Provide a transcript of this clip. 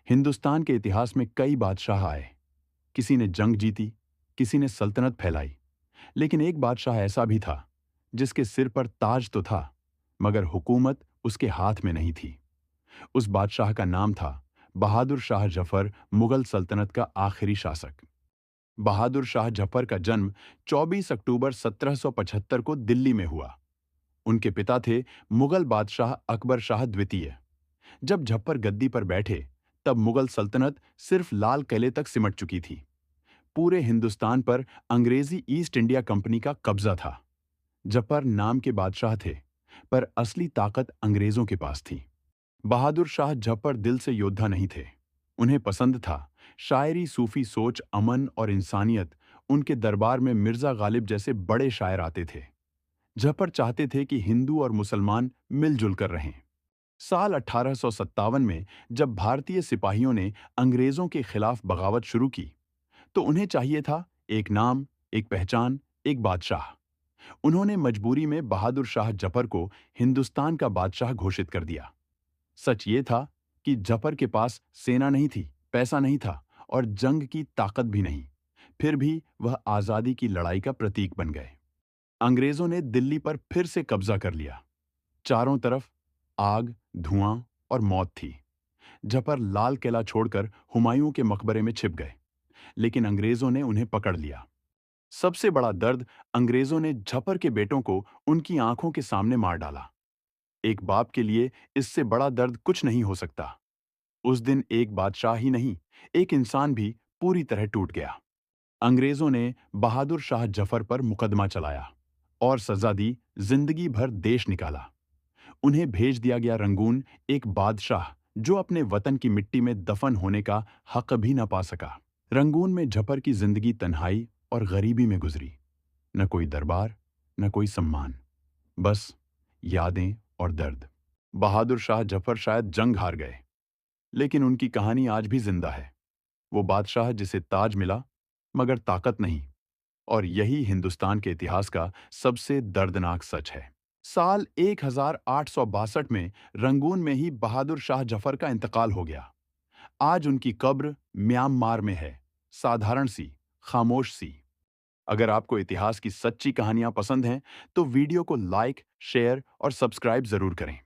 हिंदुस्तान के इतिहास में कई बादशाह आए। किसी ने जंग जीती, किसी ने सल्तनत फैलाई, लेकिन एक बादशाह ऐसा भी था जिसके सिर पर ताज तो था, मगर हुकूमत उसके हाथ में नहीं थी। उस बादशाह का नाम था बहादुर शाह जफर, मुगल सल्तनत का आखिरी शासक। बहादुर शाह जफर का जन्म 24 अक्टूबर 1775 को दिल्ली में हुआ। उनके पिता थे मुगल बादशाह अकबर शाह द्वितीय। जब जफर गद्दी पर बैठे, तब मुगल सल्तनत सिर्फ लाल किले तक सिमट चुकी थी। पूरे हिंदुस्तान पर अंग्रेजी ईस्ट इंडिया कंपनी का कब्जा था। जफर नाम के बादशाह थे, पर असली ताकत अंग्रेजों के पास थी। बहादुर शाह जफर दिल से योद्धा नहीं थे। उन्हें पसंद था शायरी, सूफी सोच, अमन और इंसानियत। उनके दरबार में मिर्जा गालिब जैसे बड़े शायर आते थे। जफर चाहते थे कि हिंदू और मुसलमान मिलजुल कर रहें। साल 1857 में जब भारतीय सिपाहियों ने अंग्रेजों के खिलाफ बगावत शुरू की, तो उन्हें चाहिए था एक नाम, एक पहचान, एक बादशाह। उन्होंने मजबूरी में बहादुर शाह जफर को हिंदुस्तान का बादशाह घोषित कर दिया। सच ये था कि जफर के पास सेना नहीं थी, पैसा नहीं था और जंग की ताकत भी नहीं। फिर भी वह आजादी की लड़ाई का प्रतीक बन गए। अंग्रेजों ने दिल्ली पर फिर से कब्जा कर लिया। चारों तरफ आग, धुआं और मौत थी। जफर लाल किला छोड़कर हुमायूं के मकबरे में छिप गए, लेकिन अंग्रेजों ने उन्हें पकड़ लिया। सबसे बड़ा दर्द, अंग्रेजों ने जफर के बेटों को उनकी आंखों के सामने मार डाला। एक बाप के लिए इससे बड़ा दर्द कुछ नहीं हो सकता। उस दिन एक बादशाह ही नहीं, एक इंसान भी पूरी तरह टूट गया। अंग्रेजों ने बहादुर शाह जफर पर मुकदमा चलाया और सजा दी, जिंदगी भर देश निकाला। उन्हें भेज दिया गया रंगून, एक बादशाह जो अपने वतन की मिट्टी में दफन होने का हक भी न पा सका। रंगून में जफर की जिंदगी तन्हाई और गरीबी में गुजरी। न कोई दरबार, न कोई सम्मान, बस यादें और दर्द। बहादुर शाह जफर शायद जंग हार गए, लेकिन उनकी कहानी आज भी जिंदा है। वो बादशाह जिसे ताज मिला, मगर ताकत नहीं। और यही हिंदुस्तान के इतिहास का सबसे दर्दनाक सच है। साल 1862 में रंगून में ही बहादुर शाह जफर का इंतकाल हो गया। आज उनकी कब्र म्यांमार में है, साधारण सी, खामोश सी। अगर आपको इतिहास की सच्ची कहानियां पसंद हैं, तो वीडियो को लाइक, शेयर और सब्सक्राइब जरूर करें।